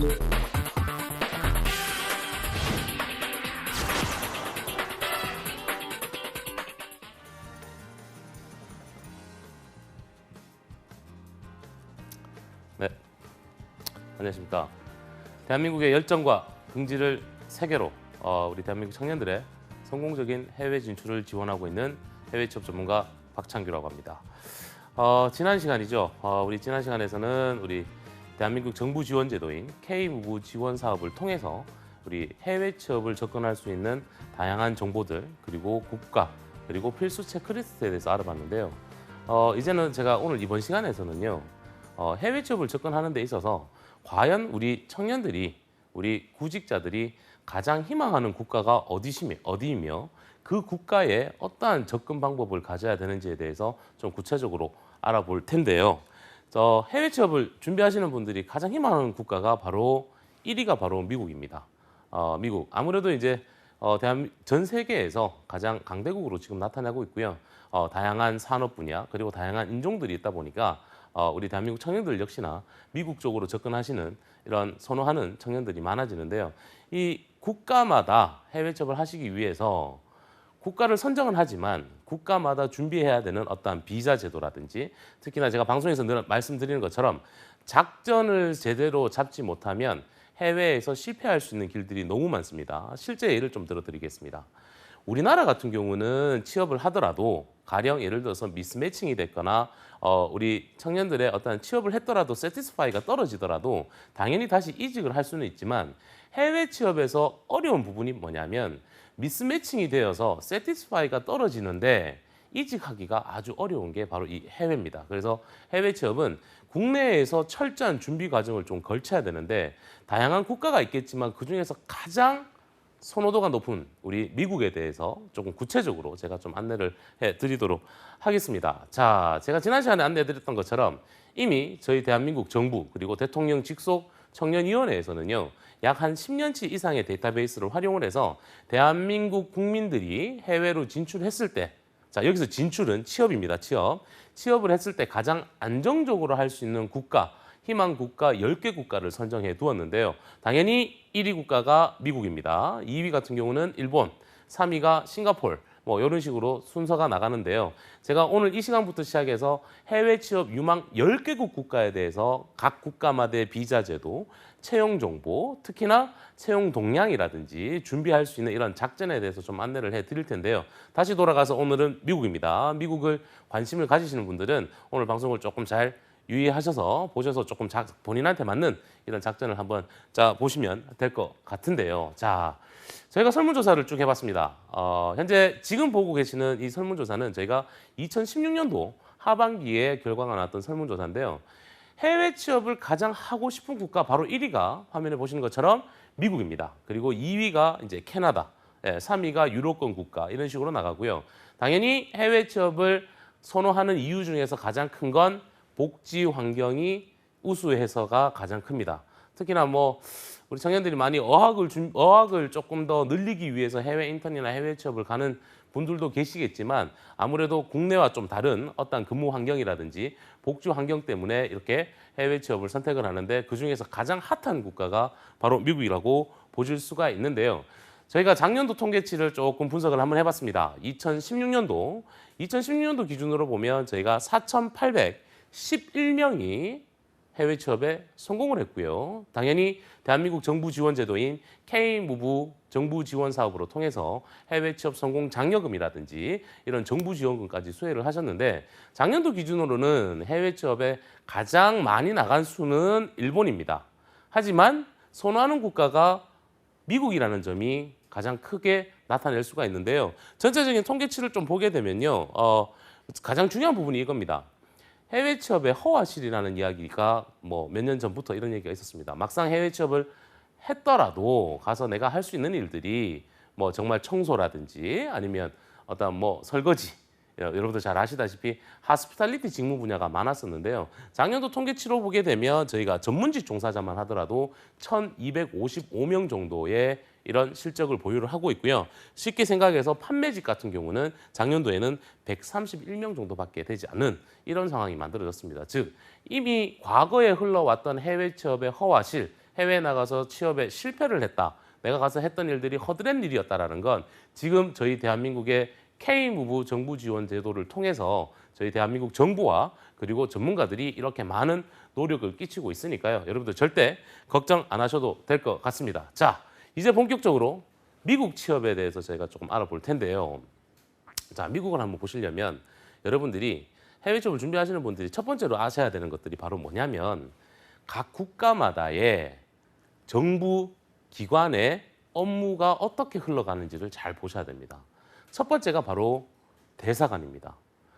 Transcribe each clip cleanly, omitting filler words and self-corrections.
네, 안녕하십니까. 대한민국의 열정과 긍지를 세계로 우리 대한민국 청년들의 성공적인 해외 진출을 지원하고 있는 해외 취업 전문가 박창규라고 합니다. 지난 시간이죠. 우리 지난 시간에서는 우리 대한민국 정부 지원 제도인 K무브 지원 사업을 통해서 우리 해외 취업을 접근할 수 있는 다양한 정보들 그리고 국가 그리고 필수 체크리스트에 대해서 알아봤는데요. 이제는 제가 오늘 이번 시간에서는요. 해외 취업을 접근하는 데 있어서 과연 우리 청년들이 우리 구직자들이 가장 희망하는 국가가 어디이며 그 국가에 어떠한 접근 방법을 가져야 되는지에 대해서 좀 구체적으로 알아볼 텐데요. 해외 취업을 준비하시는 분들이 가장 희망하는 국가가 바로 1위가 바로 미국입니다. 미국 아무래도 이제 전 세계에서 가장 강대국으로 지금 나타나고 있고요. 다양한 산업 분야 그리고 다양한 인종들이 있다 보니까 우리 대한민국 청년들 역시나 미국 쪽으로 접근하시는 이런 선호하는 청년들이 많아지는데요. 이 국가마다 해외 취업을 하시기 위해서 국가를 선정은 하지만 국가마다 준비해야 되는 어떠한 비자 제도라든지 특히나 제가 방송에서 늘 말씀드리는 것처럼 작전을 제대로 잡지 못하면 해외에서 실패할 수 있는 길들이 너무 많습니다. 실제 예를 좀 들어드리겠습니다. 우리나라 같은 경우는 취업을 하더라도 가령 예를 들어서 미스매칭이 됐거나 우리 청년들의 어떤 취업을 했더라도 세티스파이가 떨어지더라도 당연히 다시 이직을 할 수는 있지만 해외 취업에서 어려운 부분이 뭐냐면 미스매칭이 되어서 세티스파이가 떨어지는데 이직하기가 아주 어려운 게 바로 이 해외입니다. 그래서 해외 취업은 국내에서 철저한 준비 과정을 좀 걸쳐야 되는데 다양한 국가가 있겠지만 그중에서 가장 선호도가 높은 우리 미국에 대해서 조금 구체적으로 제가 좀 안내를 해드리도록 하겠습니다. 자, 제가 지난 시간에 안내해드렸던 것처럼 이미 저희 대한민국 정부 그리고 대통령 직속 청년위원회에서는요. 약 한 10년치 이상의 데이터베이스를 활용을 해서 대한민국 국민들이 해외로 진출했을 때 자, 여기서 진출은 취업입니다. 취업을 했을 때 가장 안정적으로 할 수 있는 국가 희망 국가 10개 국가를 선정해 두었는데요. 당연히 1위 국가가 미국입니다. 2위 같은 경우는 일본, 3위가 싱가포르, 뭐 이런 식으로 순서가 나가는데요. 제가 오늘 이 시간부터 시작해서 해외 취업 유망 10개국 국가에 대해서 각 국가마다의 비자 제도, 채용 정보, 특히나 채용 동향이라든지 준비할 수 있는 이런 작전에 대해서 좀 안내를 해드릴 텐데요. 다시 돌아가서 오늘은 미국입니다. 미국을 관심을 가지시는 분들은 오늘 방송을 조금 잘 유의하셔서 보셔서 조금 본인한테 맞는 이런 작전을 한번 보시면 될 것 같은데요. 자, 저희가 설문조사를 쭉 해봤습니다. 현재 지금 보고 계시는 이 설문조사는 저희가 2016년도 하반기에 결과가 나왔던 설문조사인데요. 해외 취업을 가장 하고 싶은 국가 바로 1위가 화면에 보시는 것처럼 미국입니다. 그리고 2위가 이제 캐나다, 3위가 유로권 국가 이런 식으로 나가고요. 당연히 해외 취업을 선호하는 이유 중에서 가장 큰 건 복지 환경이 우수해서가 가장 큽니다. 특히나 뭐 우리 청년들이 많이 어학을 조금 더 늘리기 위해서 해외 인턴이나 해외 취업을 가는 분들도 계시겠지만 아무래도 국내와 좀 다른 어떤 근무 환경이라든지 복지 환경 때문에 이렇게 해외 취업을 선택을 하는데 그중에서 가장 핫한 국가가 바로 미국이라고 보실 수가 있는데요. 저희가 작년도 통계치를 조금 분석을 한번 해봤습니다. 2016년도 기준으로 보면 저희가 4,811명이 해외 취업에 성공을 했고요. 당연히 대한민국 정부 지원 제도인 K무브 정부 지원 사업으로 통해서 해외 취업 성공 장려금이라든지 이런 정부 지원금까지 수혜를 하셨는데 작년도 기준으로는 해외 취업에 가장 많이 나간 수는 일본입니다. 하지만 선호하는 국가가 미국이라는 점이 가장 크게 나타낼 수가 있는데요. 전체적인 통계치를 좀 보게 되면요. 가장 중요한 부분이 이겁니다. 해외 취업의 허와실이라는 이야기가 뭐 몇 년 전부터 이런 얘기가 있었습니다. 막상 해외 취업을 했더라도 가서 내가 할 수 있는 일들이 뭐 정말 청소라든지 아니면 어떤 뭐 설거지 여러분들 잘 아시다시피 하스피탈리티 직무 분야가 많았었는데요. 작년도 통계치로 보게 되면 저희가 전문직 종사자만 하더라도 1,255명 정도의 이런 실적을 보유를 하고 있고요. 쉽게 생각해서 판매직 같은 경우는 작년도에는 131명 정도밖에 되지 않는 이런 상황이 만들어졌습니다. 즉 이미 과거에 흘러왔던 해외 취업의 허와실 해외에 나가서 취업에 실패를 했다. 내가 가서 했던 일들이 허드렛 일이었다라는 건 지금 저희 대한민국의 K무브 정부 지원 제도를 통해서 저희 대한민국 정부와 그리고 전문가들이 이렇게 많은 노력을 끼치고 있으니까요. 여러분들 절대 걱정 안 하셔도 될 것 같습니다. 자, 이제 본격적으로 미국 취업에 대해서 저희가 조금 알아볼 텐데요. 자, 미국을 한번 보시려면 여러분들이 해외 취업을 준비하시는 분들이 첫 번째로 아셔야 되는 것들이 바로 뭐냐면 각 국가마다의 정부 기관의 업무가 어떻게 흘러가는지를 잘 보셔야 됩니다. 첫 번째가 바로 대사관입니다.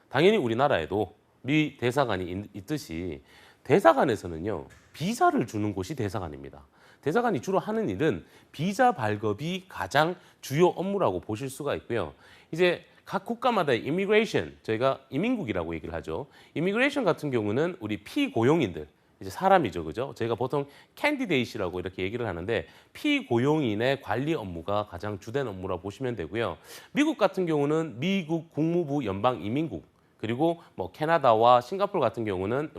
당연히 우리나라에도 미 대사관이 있듯이 대사관에서는요, 비자를 주는 곳이 대사관입니다. 대사관이 주로 하는 일은 비자 발급이 가장 주요 업무라고 보실 수가 있고요. 이제 각 국가마다의 이미그레이션, 저희가 이민국이라고 얘기를 하죠. 이미그레이션 같은 경우는 우리 피고용인들, 이제 사람이죠, 그죠? 저희가 보통 캔디데이시라고 이렇게 얘기를 하는데 피고용인의 관리 업무가 가장 주된 업무라고 보시면 되고요. 미국 같은 경우는 미국 국무부 연방이민국, 그리고 뭐 캐나다와 싱가포르 같은 경우는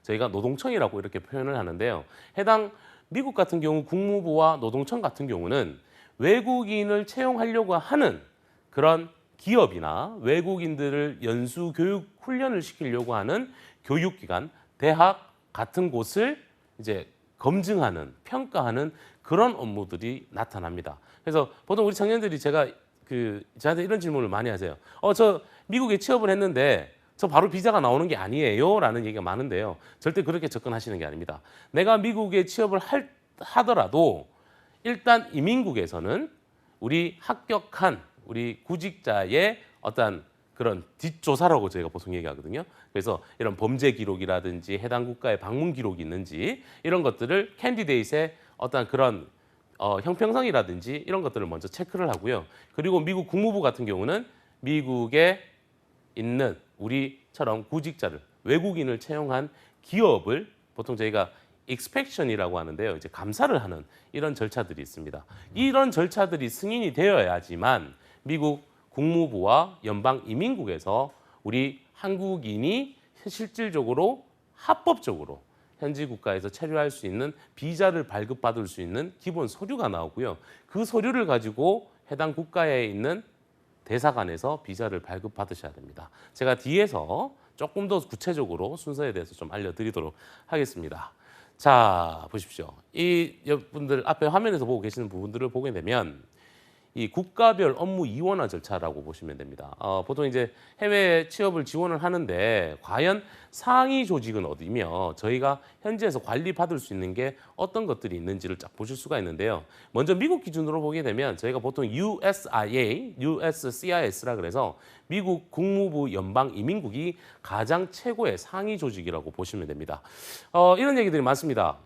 저희가 노동청이라고 이렇게 표현을 하는데요. 해당 미국 같은 경우 국무부와 노동청 같은 경우는 외국인을 채용하려고 하는 그런 기업이나 외국인들을 연수 교육 훈련을 시키려고 하는 교육기관, 대학 같은 곳을 이제 검증하는, 평가하는 그런 업무들이 나타납니다. 그래서 보통 우리 청년들이 저한테 이런 질문을 많이 하세요. 저 미국에 취업을 했는데 저 바로 비자가 나오는 게 아니에요? 라는 얘기가 많은데요. 절대 그렇게 접근하시는 게 아닙니다. 내가 미국에 취업을 하더라도 일단 이민국에서는 우리 합격한 우리 구직자의 어떤 그런 뒷조사라고 저희가 보통 얘기하거든요. 그래서 이런 범죄 기록이라든지 해당 국가의 방문 기록이 있는지 이런 것들을 캔디데이트의 어떤 그런 형평성이라든지 이런 것들을 먼저 체크를 하고요. 그리고 미국 국무부 같은 경우는 미국에 있는 우리처럼 구직자를 외국인을 채용한 기업을 보통 저희가 익스펙션이라고 하는데요. 이제 감사를 하는 이런 절차들이 있습니다. 이런 절차들이 승인이 되어야지만 미국 국무부와 연방이민국에서 우리 한국인이 실질적으로 합법적으로 현지 국가에서 체류할 수 있는 비자를 발급받을 수 있는 기본 서류가 나오고요. 그 서류를 가지고 해당 국가에 있는 대사관에서 비자를 발급받으셔야 됩니다. 제가 뒤에서 조금 더 구체적으로 순서에 대해서 좀 알려드리도록 하겠습니다. 자, 보십시오. 이 여러분들 앞에 화면에서 보고 계시는 부분들을 보게 되면 이 국가별 업무 이원화 절차라고 보시면 됩니다. 보통 이제 해외 취업을 지원을 하는데 과연 상위 조직은 어디며 저희가 현지에서 관리받을 수 있는 게 어떤 것들이 있는지를 쫙 보실 수가 있는데요. 먼저 미국 기준으로 보게 되면 저희가 보통 USIA, USCIS라 그래서 미국 국무부 연방이민국이 가장 최고의 상위 조직이라고 보시면 됩니다. 이런 얘기들이 많습니다.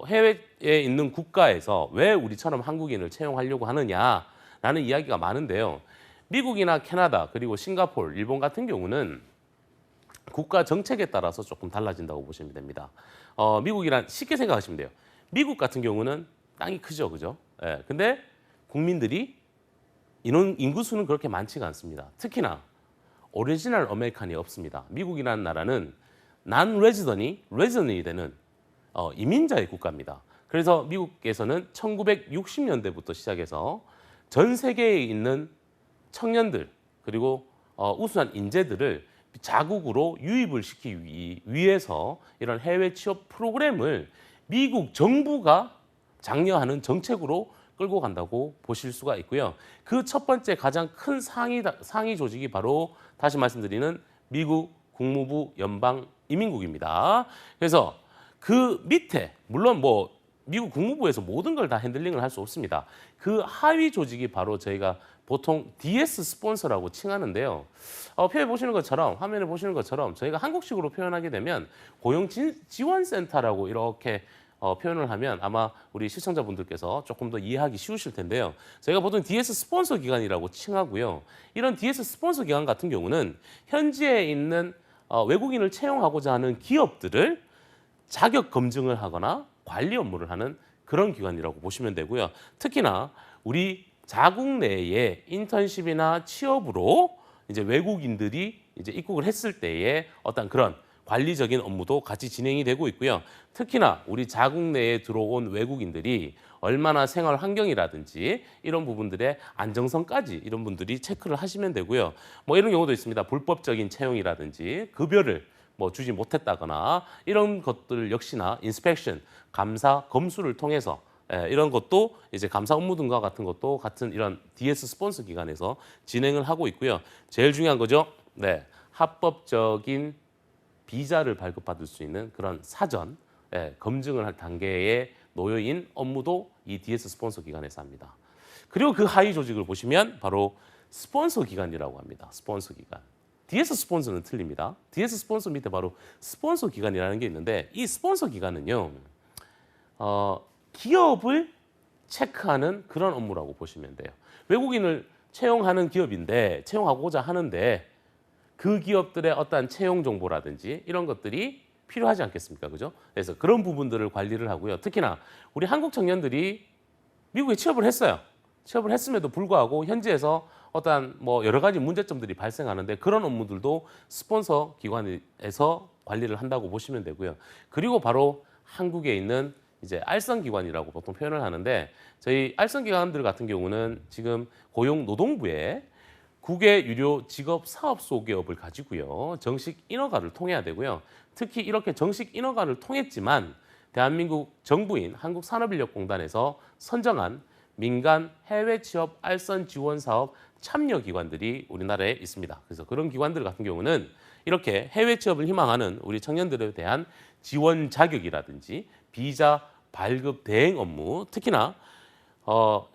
해외에 있는 국가에서 왜 우리처럼 한국인을 채용하려고 하느냐 라는 이야기가 많은데요. 미국이나 캐나다 그리고 싱가포르, 일본 같은 경우는 국가 정책에 따라서 조금 달라진다고 보시면 됩니다. 미국이란 쉽게 생각하시면 돼요. 미국 같은 경우는 땅이 크죠, 그죠? 예, 근데 국민들이 인구수는 그렇게 많지가 않습니다. 특히나 오리지널 아메리칸이 없습니다. 미국이라는 나라는 레지던이 되는 이민자의 국가입니다. 그래서 미국에서는 1960년대부터 시작해서 전 세계에 있는 청년들 그리고 우수한 인재들을 자국으로 유입을 시키기 위해서 이런 해외 취업 프로그램을 미국 정부가 장려하는 정책으로 끌고 간다고 보실 수가 있고요. 그 첫 번째 가장 큰 상위 조직이 바로 다시 말씀드리는 미국 국무부 연방이민국입니다. 그래서 그 밑에 물론 미국 국무부에서 모든 걸 다 핸들링을 할 수 없습니다. 그 하위 조직이 바로 저희가 보통 DS 스폰서라고 칭하는데요. 표에 보시는 것처럼 화면에 보시는 것처럼 저희가 한국식으로 표현하게 되면 고용지원센터라고 이렇게 표현을 하면 아마 우리 시청자분들께서 조금 더 이해하기 쉬우실 텐데요. 저희가 보통 DS 스폰서 기관이라고 칭하고요. 이런 DS 스폰서 기관 같은 경우는 현지에 있는 외국인을 채용하고자 하는 기업들을 자격 검증을 하거나 관리 업무를 하는 그런 기관이라고 보시면 되고요. 특히나 우리 자국 내에 인턴십이나 취업으로 이제 외국인들이 이제 입국을 했을 때의 어떤 그런 관리적인 업무도 같이 진행이 되고 있고요. 특히나 우리 자국 내에 들어온 외국인들이 얼마나 생활 환경이라든지 이런 부분들의 안정성까지 이런 분들이 체크를 하시면 되고요. 뭐 이런 경우도 있습니다. 불법적인 채용이라든지 급여를 뭐 주지 못했다거나 이런 것들 역시나 인스펙션, 감사, 검수를 통해서 이런 것도 이제 감사 업무 등과 같은 것도 같은 이런 DS 스폰서 기관에서 진행을 하고 있고요. 제일 중요한 거죠. 네, 합법적인 비자를 발급받을 수 있는 그런 사전 검증을 할 단계의 노여인 업무도 이 DS 스폰서 기관에서 합니다. 그리고 그 하위 조직을 보시면 바로 스폰서 기관이라고 합니다. 스폰서 기관. DS 스폰서는 틀립니다. DS 스폰서 밑에 바로 스폰서 기관이라는 게 있는데 이 스폰서 기관은요. 기업을 체크하는 그런 업무라고 보시면 돼요. 외국인을 채용하는 기업인데 채용하고자 하는데 그 기업들의 어떠한 채용 정보라든지 이런 것들이 필요하지 않겠습니까? 그죠? 그래서 그런 부분들을 관리를 하고요. 특히나 우리 한국 청년들이 미국에 취업을 했어요. 취업을 했음에도 불구하고 현지에서 어떠한 뭐 여러 가지 문제점들이 발생하는데 그런 업무들도 스폰서 기관에서 관리를 한다고 보시면 되고요. 그리고 바로 한국에 있는 이제 알선기관이라고 보통 표현을 하는데 저희 알선기관들 같은 경우는 지금 고용노동부에 국외 유료 직업 사업 소개업을 가지고요. 정식 인허가를 통해야 되고요. 특히 이렇게 정식 인허가를 통했지만 대한민국 정부인 한국산업인력공단에서 선정한 민간 해외 취업 알선 지원 사업 참여 기관들이 우리나라에 있습니다. 그래서 그런 기관들 같은 경우는 이렇게 해외 취업을 희망하는 우리 청년들에 대한 지원 자격이라든지 비자 발급 대행 업무, 특히나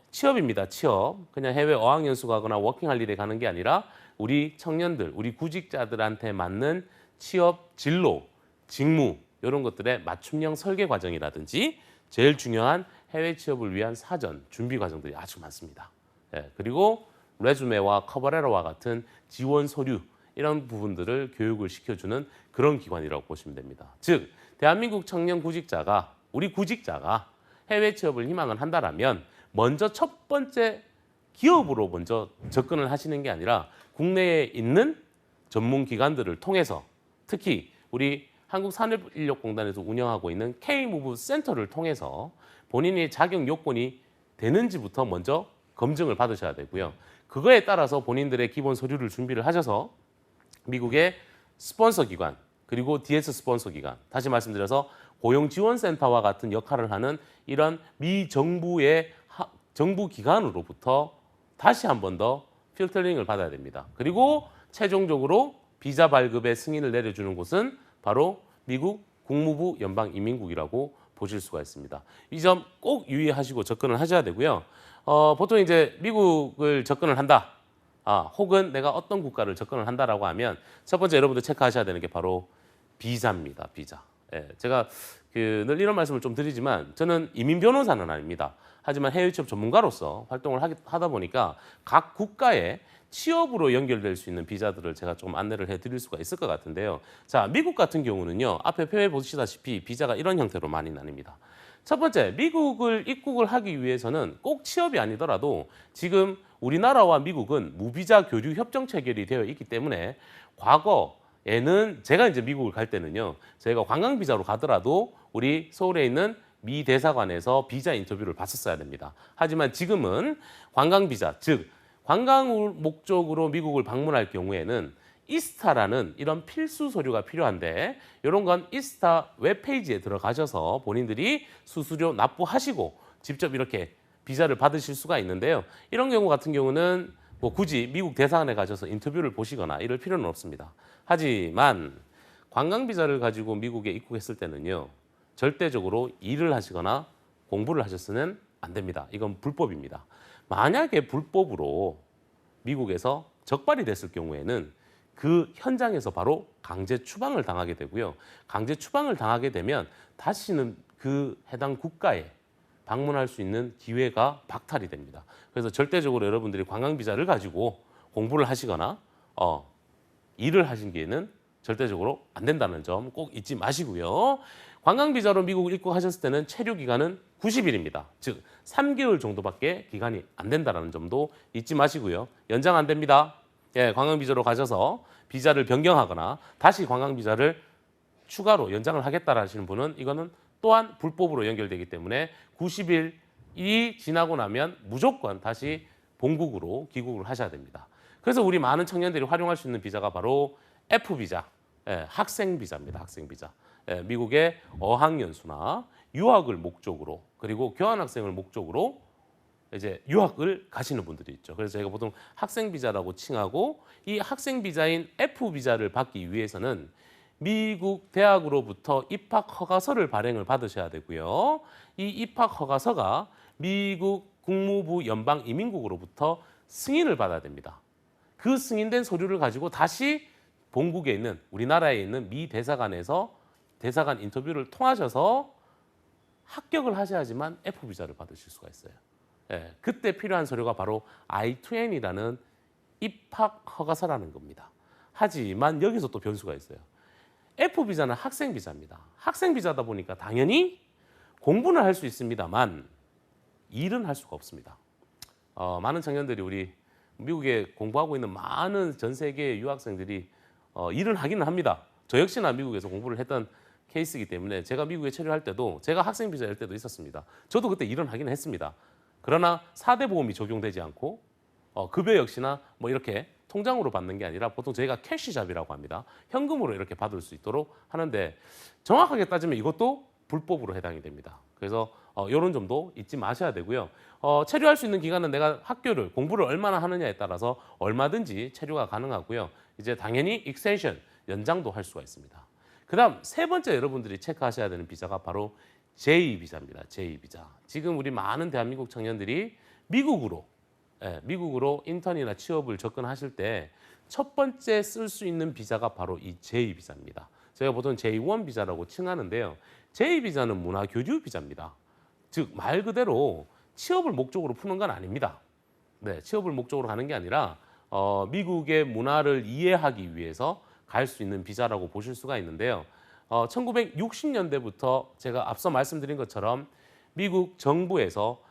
취업입니다. 취업. 그냥 해외 어학연수 가거나 워킹할 일에 가는 게 아니라 우리 청년들, 우리 구직자들한테 맞는 취업 진로, 직무 이런 것들의 맞춤형 설계 과정이라든지 제일 중요한 해외 취업을 위한 사전 준비 과정들이 아주 많습니다. 그리고 레주메와 커버레터와 같은 지원 서류 이런 부분들을 교육을 시켜주는 그런 기관이라고 보시면 됩니다. 즉 대한민국 청년 구직자가 우리 구직자가 해외 취업을 희망을 한다라면 먼저 첫 번째 기업으로 먼저 접근을 하시는 게 아니라 국내에 있는 전문 기관들을 통해서 특히 우리 한국산업인력공단에서 운영하고 있는 K-무브 센터를 통해서 본인의 자격 요건이 되는지부터 먼저 검증을 받으셔야 되고요. 그거에 따라서 본인들의 기본 서류를 준비를 하셔서 미국의 스폰서 기관 그리고 DS 스폰서 기관 다시 말씀드려서 고용지원센터와 같은 역할을 하는 이런 미정부의 정부 기관으로부터 다시 한 번 더 필터링을 받아야 됩니다. 그리고 최종적으로 비자 발급의 승인을 내려주는 곳은 바로 미국 국무부 연방이민국이라고 보실 수가 있습니다. 이 점 꼭 유의하시고 접근을 하셔야 되고요. 보통 이제 미국을 접근을 한다. 혹은 내가 어떤 국가를 접근을 한다라고 하면 첫 번째 여러분들 체크하셔야 되는 게 바로 비자입니다. 비자. 제가 늘 이런 말씀을 좀 드리지만 저는 이민 변호사는 아닙니다. 하지만 해외 취업 전문가로서 활동을 하다 보니까 각 국가의 취업으로 연결될 수 있는 비자들을 제가 좀 안내를 해드릴 수가 있을 것 같은데요. 자, 미국 같은 경우는요. 앞에 표에 보시다시피 비자가 이런 형태로 많이 나뉩니다. 첫 번째, 미국을 입국을 하기 위해서는 꼭 취업이 아니더라도 지금 우리나라와 미국은 무비자 교류 협정 체결이 되어 있기 때문에 과거에는 제가 이제 미국을 갈 때는요. 저희가 관광 비자로 가더라도 우리 서울에 있는 미 대사관에서 비자 인터뷰를 받았어야 됩니다. 하지만 지금은 관광 비자, 즉 관광 목적으로 미국을 방문할 경우에는 이스타라는 이런 필수 서류가 필요한데 이런 건 이스타 웹페이지에 들어가셔서 본인들이 수수료 납부하시고 직접 이렇게 비자를 받으실 수가 있는데요. 이런 경우 같은 경우는 뭐 굳이 미국 대사관에 가셔서 인터뷰를 보시거나 이럴 필요는 없습니다. 하지만 관광 비자를 가지고 미국에 입국했을 때는요. 절대적으로 일을 하시거나 공부를 하셨으면 안 됩니다. 이건 불법입니다. 만약에 불법으로 미국에서 적발이 됐을 경우에는 그 현장에서 바로 강제 추방을 당하게 되고요. 강제 추방을 당하게 되면 다시는 그 해당 국가에 방문할 수 있는 기회가 박탈이 됩니다. 그래서 절대적으로 여러분들이 관광 비자를 가지고 공부를 하시거나 일을 하신기에는 절대적으로 안 된다는 점 꼭 잊지 마시고요. 관광 비자로 미국을 입국하셨을 때는 체류 기간은 90일입니다. 즉 3개월 정도밖에 기간이 안 된다는 점도 잊지 마시고요. 연장 안 됩니다. 관광 비자로 가셔서 비자를 변경하거나 다시 관광 비자를 추가로 연장을 하겠다라 하시는 분은 이거는 또한 불법으로 연결되기 때문에 90일이 지나고 나면 무조건 다시 본국으로 귀국을 하셔야 됩니다. 그래서 우리 많은 청년들이 활용할 수 있는 비자가 바로 F비자, 학생 비자입니다. 학생 비자. 미국의 어학연수나 유학을 목적으로 그리고 교환학생을 목적으로 이제 유학을 가시는 분들이 있죠. 그래서 저희가 보통 학생 비자라고 칭하고 이 학생 비자인 F 비자를 받기 위해서는 미국 대학으로부터 입학 허가서를 발행을 받으셔야 되고요. 이 입학 허가서가 미국 국무부 연방 이민국으로부터 승인을 받아야 됩니다. 그 승인된 서류를 가지고 다시 본국에 있는 우리나라에 있는 미 대사관에서 대사관 인터뷰를 통하셔서 합격을 하셔야지만 F 비자를 받으실 수가 있어요. 그때 필요한 서류가 바로 I-2N이라는 입학 허가서라는 겁니다. 하지만 여기서 또 변수가 있어요. F 비자는 학생 비자입니다. 학생 비자다 보니까 당연히 공부는 할 수 있습니다만 일은 할 수가 없습니다. 많은 청년들이 우리 미국에 공부하고 있는 많은 전 세계의 유학생들이 일은 하기는 합니다. 저 역시나 미국에서 공부를 했던 케이스이기 때문에 제가 미국에 체류할 때도 제가 학생 비자일 때도 있었습니다. 저도 그때 일은 하기는 했습니다. 그러나 4대 보험이 적용되지 않고 급여 역시나 뭐 이렇게 통장으로 받는 게 아니라 보통 저희가 캐시잡이라고 합니다. 현금으로 이렇게 받을 수 있도록 하는데 정확하게 따지면 이것도 불법으로 해당이 됩니다. 그래서 이런 점도 잊지 마셔야 되고요. 체류할 수 있는 기간은 내가 학교를 공부를 얼마나 하느냐에 따라서 얼마든지 체류가 가능하고요. 이제 당연히 익스텐션 연장도 할 수가 있습니다. 그다음 세 번째 여러분들이 체크하셔야 되는 비자가 바로 J 비자입니다. J 비자. 지금 우리 많은 대한민국 청년들이 미국으로 인턴이나 취업을 접근하실 때 첫 번째 쓸 수 있는 비자가 바로 이 J 비자입니다. 저희가 보통 J1 비자라고 칭하는데요. J 비자는 문화교류 비자입니다. 즉 말 그대로 취업을 목적으로 푸는 건 아닙니다. 취업을 목적으로 가는 게 아니라 미국의 문화를 이해하기 위해서 갈 수 있는 비자라고 보실 수가 있는데요. 1960년대부터 제가 앞서 말씀드린 것처럼 미국 정부에서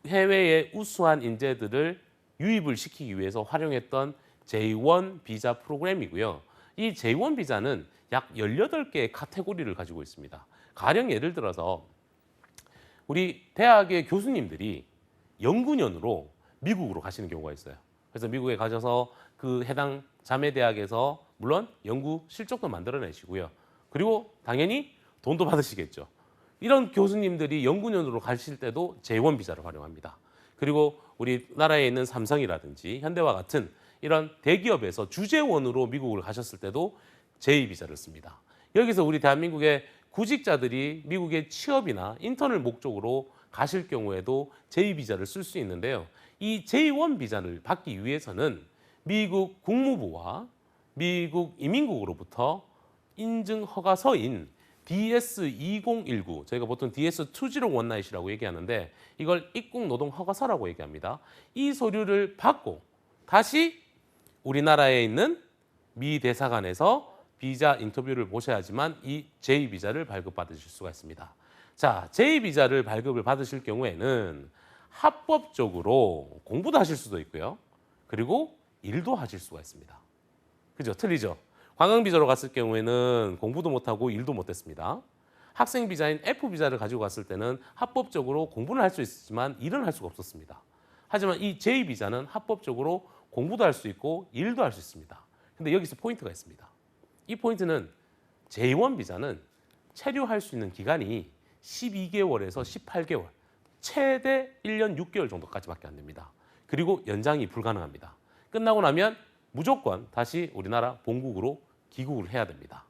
해외의 우수한 인재들을 유입을 시키기 위해서 활용했던 J1 비자 프로그램이고요. 이 J1 비자는 약 18개의 카테고리를 가지고 있습니다. 가령 예를 들어서 우리 대학의 교수님들이 연구년으로 미국으로 가시는 경우가 있어요. 그래서 미국에 가셔서 그 해당 자매 대학에서 물론 연구 실적도 만들어내시고요. 그리고 당연히 돈도 받으시겠죠. 이런 교수님들이 연구년으로 가실 때도 J1 비자를 활용합니다. 그리고 우리나라에 있는 삼성이라든지 현대와 같은 이런 대기업에서 주재원으로 미국을 가셨을 때도 J 비자를 씁니다. 여기서 우리 대한민국의 구직자들이 미국의 취업이나 인턴을 목적으로 가실 경우에도 J 비자를 쓸 수 있는데요. 이 J1 비자를 받기 위해서는 미국 국무부와 미국 이민국으로부터 인증 허가서인 DS2019, 저희가 보통 DS2019이라고 얘기하는데 이걸 입국노동 허가서라고 얘기합니다. 이 서류를 받고 다시 우리나라에 있는 미 대사관에서 비자 인터뷰를 보셔야지만 이 J 비자를 발급받으실 수가 있습니다. 자, J 비자를 발급을 받으실 경우에는 합법적으로 공부도 하실 수도 있고요. 그리고 일도 하실 수가 있습니다. 그죠? 틀리죠? 관광 비자로 갔을 경우에는 공부도 못하고 일도 못했습니다. 학생 비자인 F 비자를 가지고 갔을 때는 합법적으로 공부는 할 수 있지만 일은 할 수가 없었습니다. 하지만 이 J 비자는 합법적으로 공부도 할 수 있고 일도 할 수 있습니다. 근데 여기서 포인트가 있습니다. 이 포인트는 J1 비자는 체류할 수 있는 기간이 12개월에서 18개월, 최대 1년 6개월 정도까지밖에 안 됩니다. 그리고 연장이 불가능합니다. 끝나고 나면 무조건 다시 우리나라 본국으로 귀국을 해야 됩니다.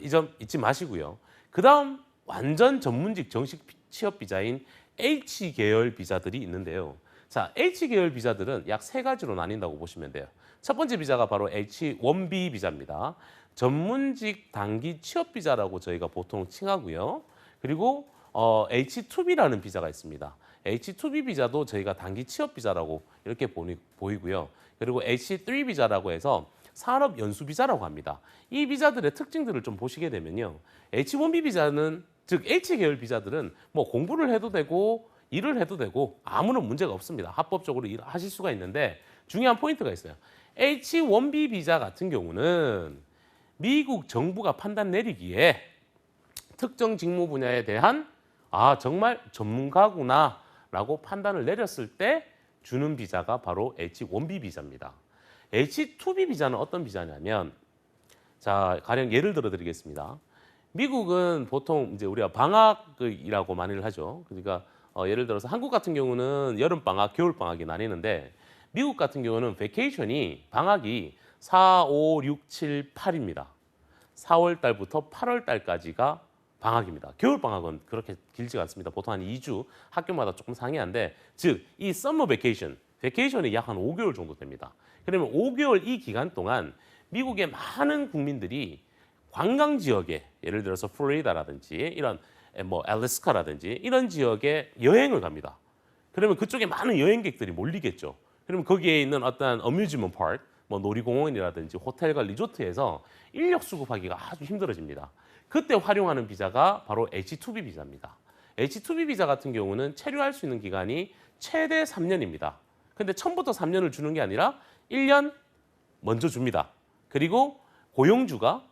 이 점 잊지 마시고요. 그 다음 완전 전문직 정식 취업 비자인 H계열 비자들이 있는데요. 자, H계열 비자들은 약 세 가지로 나뉜다고 보시면 돼요. 첫 번째 비자가 바로 H1B 비자입니다. 전문직 단기 취업 비자라고 저희가 보통 칭하고요. 그리고 H2B라는 비자가 있습니다. H2B 비자도 저희가 단기 취업 비자라고 이렇게 보이고요. 그리고 H3 비자라고 해서 산업 연수 비자라고 합니다. 이 비자들의 특징들을 좀 보시게 되면요. H1B 비자는 즉 H계열 비자들은 뭐 공부를 해도 되고 일을 해도 되고 아무런 문제가 없습니다. 합법적으로 일하실 수가 있는데 중요한 포인트가 있어요. H1B 비자 같은 경우는 미국 정부가 판단 내리기에 특정 직무 분야에 대한 정말 전문가구나라고 판단을 내렸을 때 주는 비자가 바로 H1B 비자입니다. H2B 비자는 어떤 비자냐면 자, 가령 예를 들어 드리겠습니다. 미국은 보통 이제 우리가 방학이라고 많이를 하죠. 그러니까 예를 들어서 한국 같은 경우는 여름 방학, 겨울 방학이 나뉘는데 미국 같은 경우는 베케이션이 방학이 4, 5, 6, 7, 8입니다. 4월 달부터 8월 달까지가 방학입니다. 겨울 방학은 그렇게 길지가 않습니다. 보통 한 2주 학교마다 조금 상이한데 즉 이 서머 베케이션이 약 한 5개월 정도 됩니다. 그러면 5개월 이 기간 동안 미국의 많은 국민들이 관광 지역에 예를 들어서 플로리다라든지 이런 뭐 알래스카라든지 이런 지역에 여행을 갑니다. 그러면 그쪽에 많은 여행객들이 몰리겠죠. 그러면 거기에 있는 어떤 어뮤즈먼트 파크, 뭐 놀이공원이라든지 호텔과 리조트에서 인력 수급하기가 아주 힘들어집니다. 그때 활용하는 비자가 바로 H2B 비자입니다. H2B 비자 같은 경우는 체류할 수 있는 기간이 최대 3년입니다. 근데 처음부터 3년을 주는 게 아니라 1년 먼저 줍니다. 그리고 고용주가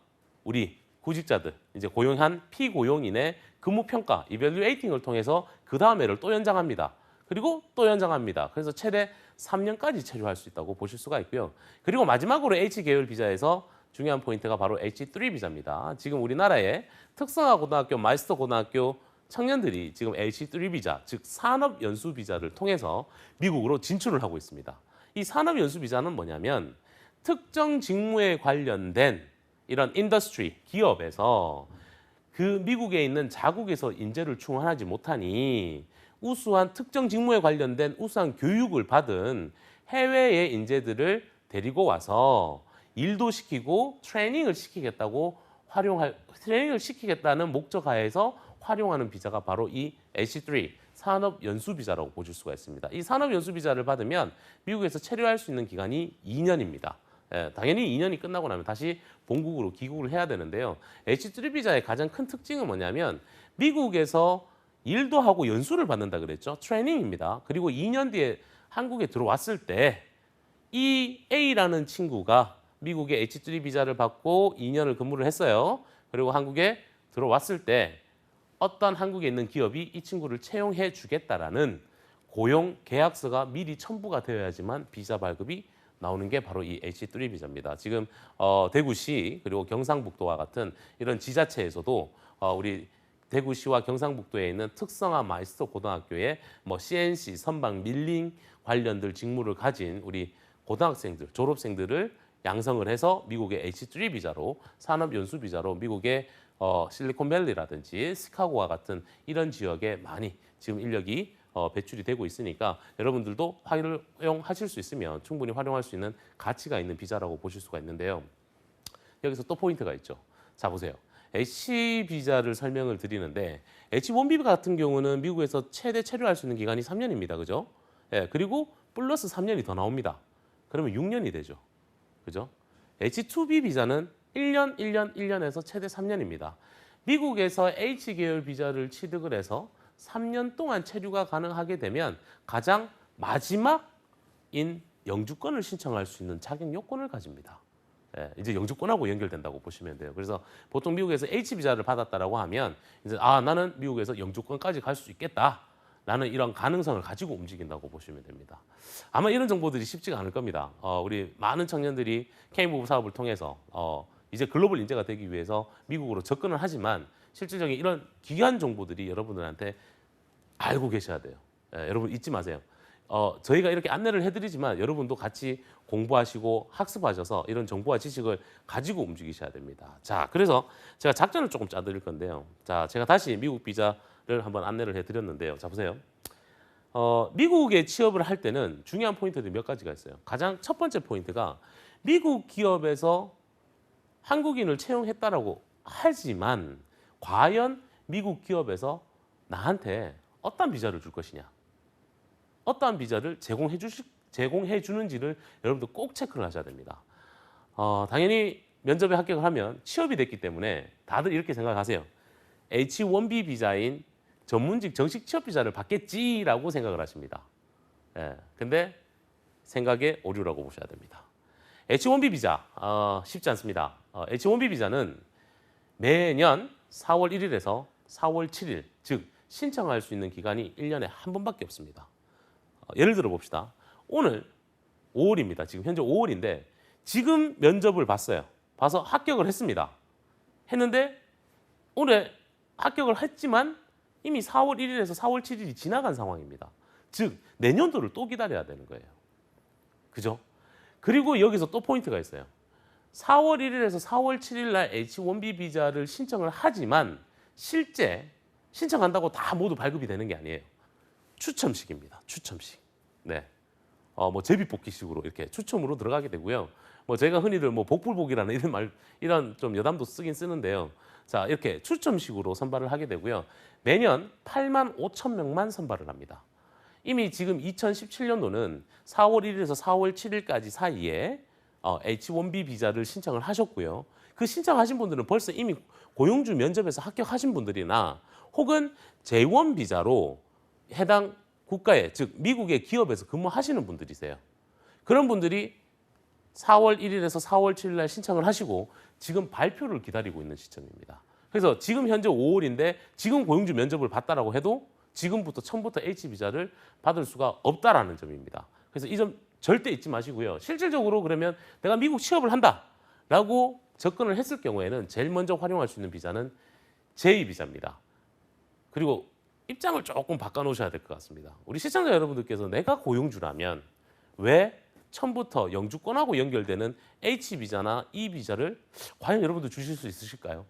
우리 구직자들, 이제 고용한 피고용인의 근무평가, 이밸류에이팅을 통해서 그 다음 해를 또 연장합니다. 그리고 또 연장합니다. 그래서 최대 3년까지 체류할 수 있다고 보실 수가 있고요. 그리고 마지막으로 H계열 비자에서 중요한 포인트가 바로 H3 비자입니다. 지금 우리나라의 특성화 고등학교, 마이스터 고등학교 청년들이 지금 H3 비자, 즉 산업연수 비자를 통해서 미국으로 진출을 하고 있습니다. 이 산업연수 비자는 뭐냐면 특정 직무에 관련된 이런 인더스트리, 기업에서 그 미국에 있는 자국에서 인재를 충원하지 못하니 우수한 특정 직무에 관련된 우수한 교육을 받은 해외의 인재들을 데리고 와서 일도 시키고 트레이닝을 시키겠다는 목적 하에서 활용하는 비자가 바로 이 H3 산업연수 비자라고 보실 수가 있습니다. 이 산업연수 비자를 받으면 미국에서 체류할 수 있는 기간이 2년입니다. 당연히 2년이 끝나고 나면 다시 본국으로 귀국을 해야 되는데요. H3 비자의 가장 큰 특징은 뭐냐면 미국에서 일도 하고 연수를 받는다 그랬죠. 트레이닝입니다. 그리고 2년 뒤에 한국에 들어왔을 때 이 A라는 친구가 미국의 H3 비자를 받고 2년을 근무를 했어요. 그리고 한국에 들어왔을 때 어떤 한국에 있는 기업이 이 친구를 채용해 주겠다라는 고용 계약서가 미리 첨부가 되어야지만 비자 발급이 나오는 게 바로 이 H3 비자입니다. 지금 대구시 그리고 경상북도와 같은 이런 지자체에서도 우리 대구시와 경상북도에 있는 특성화 마이스터 고등학교에 뭐 CNC, 선박, 밀링 관련들 직무를 가진 우리 고등학생들, 졸업생들을 양성을 해서 미국의 H3 비자로 산업연수 비자로 미국의 실리콘밸리라든지 시카고와 같은 이런 지역에 많이 지금 인력이 배출이 되고 있으니까 여러분들도 활용하실 수 있으면 충분히 활용할 수 있는 가치가 있는 비자라고 보실 수가 있는데요. 여기서 또 포인트가 있죠. 자, 보세요. H 비자를 설명을 드리는데 H1B 같은 경우는 미국에서 최대 체류할 수 있는 기간이 3년입니다. 그죠? 예, 그리고 플러스 3년이 더 나옵니다. 그러면 6년이 되죠. 그죠? H2B 비자는 1년, 1년, 1년에서 최대 3년입니다. 미국에서 H계열 비자를 취득을 해서 3년 동안 체류가 가능하게 되면 가장 마지막인 영주권을 신청할 수 있는 자격 요건을 가집니다. 예, 이제 영주권하고 연결된다고 보시면 돼요. 그래서 보통 미국에서 H 비자를 받았다라고 하면 이제 나는 미국에서 영주권까지 갈 수 있겠다. 라는 이런 가능성을 가지고 움직인다고 보시면 됩니다. 아마 이런 정보들이 쉽지가 않을 겁니다. 우리 많은 청년들이 K무브 사업을 통해서 이제 글로벌 인재가 되기 위해서 미국으로 접근을 하지만 실질적인 이런 귀한 정보들이 여러분들한테 알고 계셔야 돼요. 여러분 잊지 마세요. 저희가 이렇게 안내를 해드리지만 여러분도 같이 공부하시고 학습하셔서 이런 정보와 지식을 가지고 움직이셔야 됩니다. 자, 그래서 제가 작전을 조금 짜드릴 건데요. 자, 제가 다시 미국 비자를 한번 안내를 해드렸는데요. 자, 보세요. 미국에 취업을 할 때는 중요한 포인트들이 몇 가지가 있어요. 가장 첫 번째 포인트가 미국 기업에서 한국인을 채용했다라고 하지만 과연 미국 기업에서 나한테 어떤 비자를 줄 것이냐, 어떠한 비자를 제공해 주는지를 여러분들 꼭 체크를 하셔야 됩니다. 당연히 면접에 합격을 하면 취업이 됐기 때문에 다들 이렇게 생각하세요. H1B 비자인 전문직 정식 취업 비자를 받겠지라고 생각을 하십니다. 근데 생각의 오류라고 보셔야 됩니다. H1B 비자 쉽지 않습니다. H1B 비자는 매년 4월 1일에서 4월 7일, 즉 신청할 수 있는 기간이 1년에 한 번밖에 없습니다. 예를 들어 봅시다. 오늘 5월입니다. 지금 현재 5월인데 지금 면접을 봤어요. 봐서 합격을 했습니다. 했는데 올해 합격을 했지만 이미 4월 1일에서 4월 7일이 지나간 상황입니다. 즉 내년도를 또 기다려야 되는 거예요. 그죠? 그리고 여기서 또 포인트가 있어요. 4월 1일에서 4월 7일 날 H1B 비자를 신청을 하지만 실제 신청한다고 다 모두 발급이 되는 게 아니에요. 추첨식입니다. 추첨식. 네. 뭐 제비뽑기식으로 이렇게 추첨으로 들어가게 되고요. 뭐 제가 흔히들 뭐 복불복이라는 이런 좀 여담도 쓰긴 쓰는데요. 자, 이렇게 추첨식으로 선발을 하게 되고요. 매년 8만 5천 명만 선발을 합니다. 이미 지금 2017년도는 4월 1일에서 4월 7일까지 사이에 H1B 비자를 신청을 하셨고요. 그 신청하신 분들은 벌써 이미 고용주 면접에서 합격하신 분들이나 혹은 J1 비자로 해당 국가에, 즉 미국의 기업에서 근무하시는 분들이세요. 그런 분들이 4월 1일에서 4월 7일 날 신청을 하시고 지금 발표를 기다리고 있는 시점입니다. 그래서 지금 현재 5월인데 지금 고용주 면접을 봤다라고 해도 지금부터 처음부터 H비자를 받을 수가 없다라는 점입니다. 그래서 이 점 절대 잊지 마시고요. 실질적으로 그러면 내가 미국 취업을 한다라고 접근을 했을 경우에는 제일 먼저 활용할 수 있는 비자는 J비자입니다. 그리고 입장을 조금 바꿔놓으셔야 될 것 같습니다. 우리 시청자 여러분들께서 내가 고용주라면 왜 처음부터 영주권하고 연결되는 H비자나 E비자를 과연 여러분들 주실 수 있으실까요?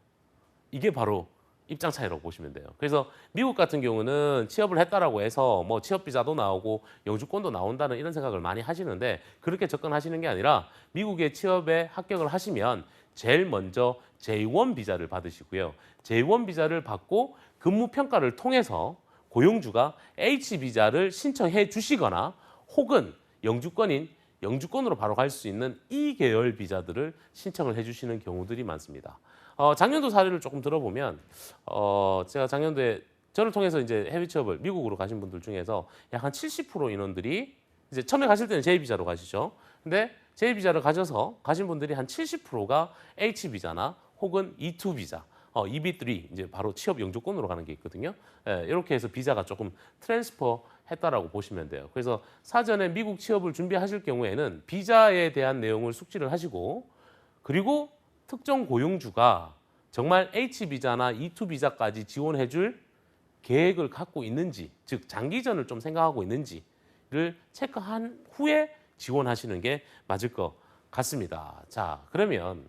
이게 바로 입장 차이라고 보시면 돼요. 그래서 미국 같은 경우는 취업을 했다라고 해서 뭐 취업 비자도 나오고 영주권도 나온다는 이런 생각을 많이 하시는데 그렇게 접근하시는 게 아니라 미국의 취업에 합격을 하시면 제일 먼저 J1 비자를 받으시고요. J1 비자를 받고 근무 평가를 통해서 고용주가 H 비자를 신청해 주시거나 혹은 영주권으로 바로 갈 수 있는 E 계열 비자들을 신청을 해주시는 경우들이 많습니다. 작년도 사례를 조금 들어보면 제가 작년도에 저를 통해서 이제 해외 취업을 미국으로 가신 분들 중에서 약 한 70% 인원들이 이제 처음에 가실 때는 J 비자로 가시죠. 근데 J 비자를 가셔서 가신 분들이 한 70%가 H 비자나 혹은 E2 비자, EB3 이제 바로 취업 영주권으로 가는 게 있거든요. 예, 이렇게 해서 비자가 조금 트랜스퍼 했다라고 보시면 돼요. 그래서 사전에 미국 취업을 준비하실 경우에는 비자에 대한 내용을 숙지를 하시고 그리고 특정 고용주가 정말 H비자나 E2 비자까지 지원해 줄 계획을 갖고 있는지, 즉 장기전을 좀 생각하고 있는지를 체크한 후에 지원하시는 게 맞을 것 같습니다. 자, 그러면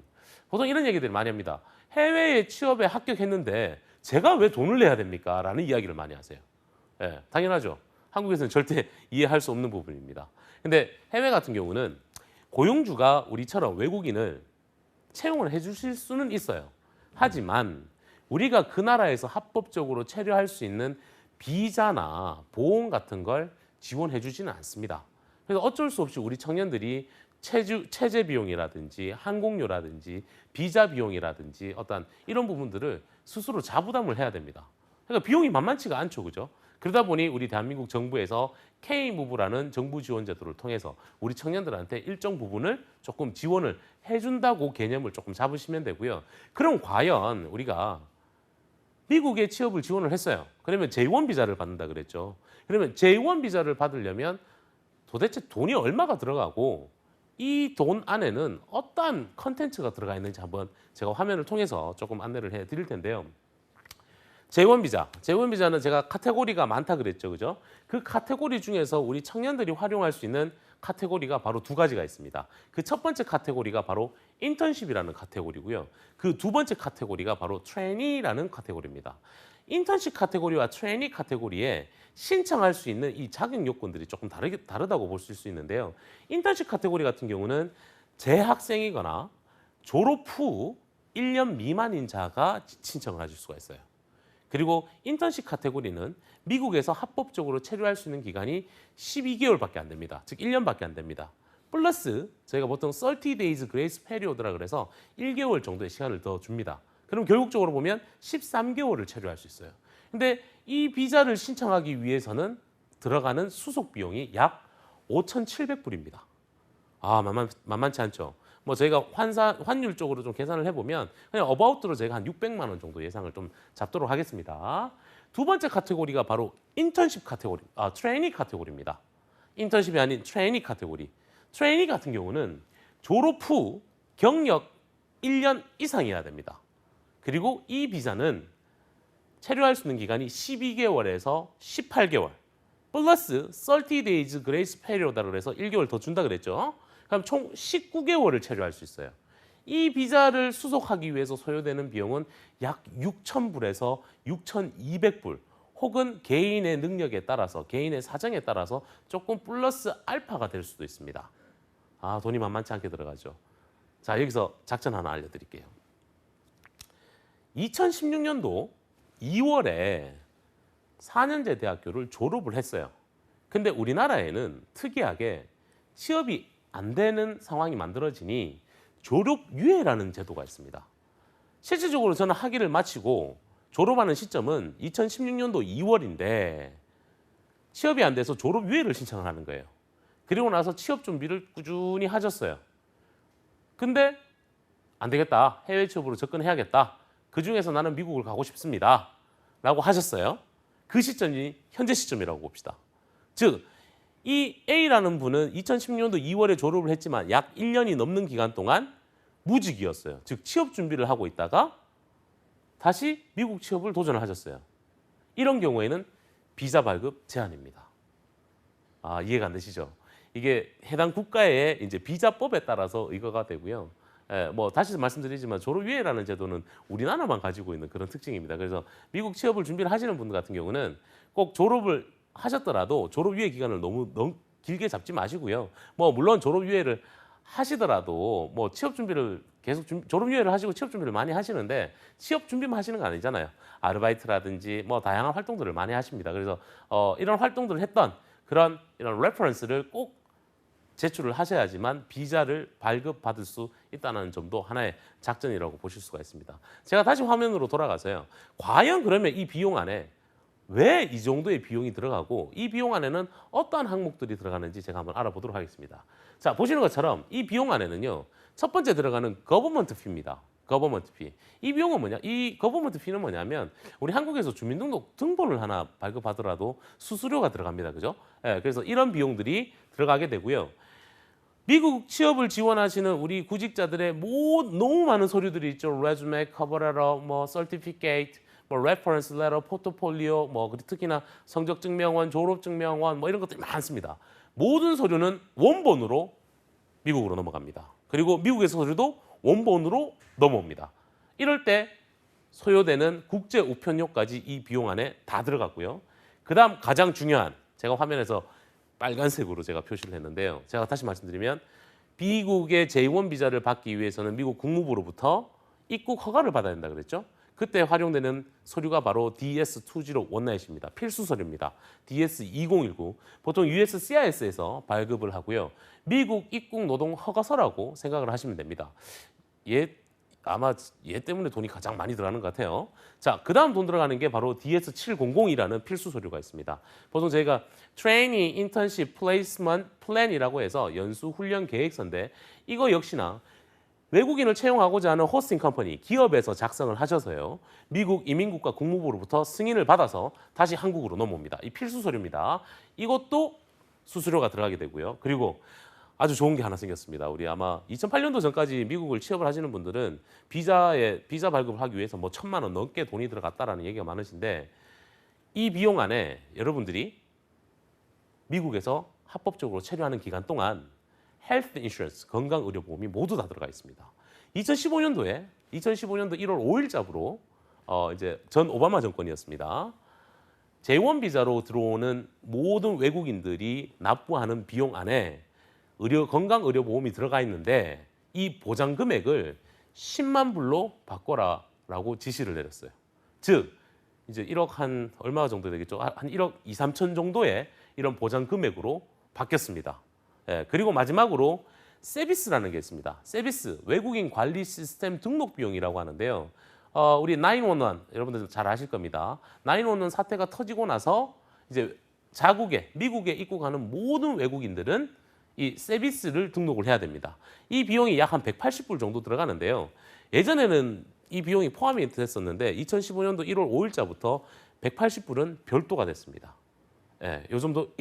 보통 이런 얘기들을 많이 합니다. 해외에 취업에 합격했는데 제가 왜 돈을 내야 됩니까? 라는 이야기를 많이 하세요. 예, 당연하죠. 한국에서는 절대 이해할 수 없는 부분입니다. 근데 해외 같은 경우는 고용주가 우리처럼 외국인을 채용을 해주실 수는 있어요. 하지만 우리가 그 나라에서 합법적으로 체류할 수 있는 비자나 보험 같은 걸 지원해 주지는 않습니다. 그래서 어쩔 수 없이 우리 청년들이 체제 비용이라든지 항공료라든지 비자 비용이라든지 어떤 이런 부분들을 스스로 자부담을 해야 됩니다. 그러니까 비용이 만만치가 않죠, 그죠? 그러다 보니 우리 대한민국 정부에서 K무브라는 정부 지원 제도를 통해서 우리 청년들한테 일정 부분을 조금 지원을 해준다고 개념을 조금 잡으시면 되고요. 그럼 과연 우리가 미국에 취업을 지원을 했어요. 그러면 J1 비자를 받는다 그랬죠. 그러면 J1 비자를 받으려면 도대체 돈이 얼마가 들어가고 이 돈 안에는 어떠한 컨텐츠가 들어가 있는지 한번 제가 화면을 통해서 조금 안내를 해드릴 텐데요. J1 비자. J1 비자는 제가 카테고리가 많다 그랬죠. 그죠? 그 카테고리 중에서 우리 청년들이 활용할 수 있는 카테고리가 바로 두 가지가 있습니다. 그 첫 번째 카테고리가 바로 인턴십이라는 카테고리고요. 그 두 번째 카테고리가 바로 트레이니라는 카테고리입니다. 인턴십 카테고리와 트레이니 카테고리에 신청할 수 있는 이 자격 요건들이 조금 다르다고 볼 수 있는데요. 인턴십 카테고리 같은 경우는 재학생이거나 졸업 후 1년 미만인 자가 신청을 하실 수가 있어요. 그리고 인턴십 카테고리는 미국에서 합법적으로 체류할 수 있는 기간이 12개월밖에 안 됩니다. 즉 1년밖에 안 됩니다. 플러스 저희가 보통 30 days grace period라 그래서 1개월 정도의 시간을 더 줍니다. 그럼 결국적으로 보면 13개월을 체류할 수 있어요. 근데 이 비자를 신청하기 위해서는 들어가는 수속 비용이 약 5,700불입니다. 만만치 않죠. 뭐 저희가 환율 쪽으로 좀 계산을 해보면 그냥 어바웃으로 저희가 한 600만 원 정도 예상을 좀 잡도록 하겠습니다. 두 번째 카테고리가 바로 인턴십 카테고리, 트레이니 카테고리입니다. 인턴십이 아닌 트레이니 카테고리. 트레이니 같은 경우는 졸업 후 경력 1년 이상이어야 됩니다. 그리고 이 비자는 체류할 수 있는 기간이 12개월에서 18개월 플러스 30days grace period라고 해서 1개월 더 준다 그랬죠. 그럼 총 19개월을 체류할 수 있어요. 이 비자를 수속하기 위해서 소요되는 비용은 약 6,000불에서 6,200불 혹은 개인의 능력에 따라서 개인의 사정에 따라서 조금 플러스 알파가 될 수도 있습니다. 돈이 만만치 않게 들어가죠. 자, 여기서 작전 하나 알려드릴게요. 2016년도 2월에 4년제 대학교를 졸업을 했어요. 근데 우리나라에는 특이하게 취업이 안 되는 상황이 만들어지니 졸업유예라는 제도가 있습니다. 실질적으로 저는 학위를 마치고 졸업하는 시점은 2016년도 2월인데 취업이 안 돼서 졸업유예를 신청을 하는 거예요. 그리고 나서 취업 준비를 꾸준히 하셨어요. 근데 안 되겠다. 해외 취업으로 접근해야겠다. 그중에서 나는 미국을 가고 싶습니다. 라고 하셨어요. 그 시점이 현재 시점이라고 봅시다. 즉, 이 A라는 분은 2016년도 2월에 졸업을 했지만 약 1년이 넘는 기간 동안 무직이었어요. 즉, 취업 준비를 하고 있다가 다시 미국 취업을 도전을 하셨어요. 이런 경우에는 비자 발급 제한입니다. 이해가 안 되시죠? 이게 해당 국가의 이제 비자법에 따라서 의거가 되고요. 뭐 다시 말씀드리지만 졸업유예라는 제도는 우리나라만 가지고 있는 그런 특징입니다. 그래서 미국 취업을 준비를 하시는 분들 같은 경우는 꼭 졸업을 하셨더라도 졸업유예 기간을 너무 길게 잡지 마시고요. 뭐 물론 졸업유예를 하시더라도 뭐 취업 준비를 계속 졸업유예를 하시고 취업 준비를 많이 하시는데 취업 준비만 하시는 거 아니잖아요. 아르바이트라든지 뭐 다양한 활동들을 많이 하십니다. 그래서 이런 활동들을 했던 이런 레퍼런스를 꼭 제출을 하셔야지만 비자를 발급받을 수 있다는 점도 하나의 작전이라고 보실 수가 있습니다. 제가 다시 화면으로 돌아가서요. 과연 그러면 이 비용 안에 왜 이 정도의 비용이 들어가고 이 비용 안에는 어떠한 항목들이 들어가는지 제가 한번 알아보도록 하겠습니다. 자, 보시는 것처럼 이 비용 안에는요. 첫 번째 들어가는 거버먼트 피입니다. 거버먼트 피. 이 비용은 뭐냐? 이 거버먼트 피는 뭐냐면 우리 한국에서 주민등록 등본을 하나 발급하더라도 수수료가 들어갑니다. 그죠? 그래서 이런 비용들이 들어가게 되고요. 미국 취업을 지원하시는 우리 구직자들의 너무 많은 서류들이 있죠. 레주메, 커버레터, 뭐 서티피케이트, 뭐 레퍼런스 레터, 포트폴리오, 뭐 특히나 성적 증명원, 졸업 증명원 뭐 이런 것들이 많습니다. 모든 서류는 원본으로 미국으로 넘어갑니다. 그리고 미국에서 서류도 원본으로 넘어옵니다. 이럴 때 소요되는 국제 우편료까지 이 비용 안에 다 들어갔고요. 그다음 가장 중요한 제가 화면에서 빨간색으로 제가 표시를 했는데요. 제가 다시 말씀드리면 미국의 J1 비자를 받기 위해서는 미국 국무부로부터 입국 허가를 받아야 된다 그랬죠. 그때 활용되는 서류가 바로 DS2019입니다. 필수 서류입니다. DS2019. 보통 USCIS에서 발급을 하고요. 미국 입국 노동 허가서라고 생각을 하시면 됩니다. 아마 얘 때문에 돈이 가장 많이 들어가는 것 같아요. 자, 그 다음 돈 들어가는 게 바로 DS700이라는 필수 서류가 있습니다. 보통 저희가 Training, Internship, Placement Plan이라고 해서 연수 훈련 계획서인데 이거 역시나 외국인을 채용하고자 하는 호스팅 컴퍼니, 기업에서 작성을 하셔서요. 미국 이민국가 국무부로부터 승인을 받아서 다시 한국으로 넘어옵니다. 이 필수 서류입니다. 이것도 수수료가 들어가게 되고요. 그리고 아주 좋은 게 하나 생겼습니다. 우리 아마 2008년도 전까지 미국을 취업을 하시는 분들은 비자 발급을 하기 위해서 뭐 1,000만 원 넘게 돈이 들어갔다라는 얘기가 많으신데 이 비용 안에 여러분들이 미국에서 합법적으로 체류하는 기간 동안 헬스 인슈런스, 건강의료보험이 모두 다 들어가 있습니다. 2015년도 1월 5일자부로 이제 전 오바마 정권이었습니다. J1 비자로 들어오는 모든 외국인들이 납부하는 비용 안에 건강의료보험이 들어가 있는데 이 보장 금액을 10만 불로 바꿔라라고 지시를 내렸어요. 즉 이제 1억 한 얼마 정도 되겠죠? 한 1억 2, 3천 정도의 이런 보장 금액으로 바뀌었습니다. 그리고 마지막으로 세비스라는 게 있습니다. 세비스, 외국인 관리 시스템 등록 비용이라고 하는데요. 우리 911 여러분들 잘 아실 겁니다. 911 사태가 터지고 나서 이제 미국에 입국하는 모든 외국인들은 이 서비스를 등록을 해야 됩니다. 이 비용이 약 한 180불 정도 들어가는데요. 예전에는 이 비용이 포함이 됐었는데 2015년도 1월 5일자부터 180불은 별도가 됐습니다. 예, 요 점도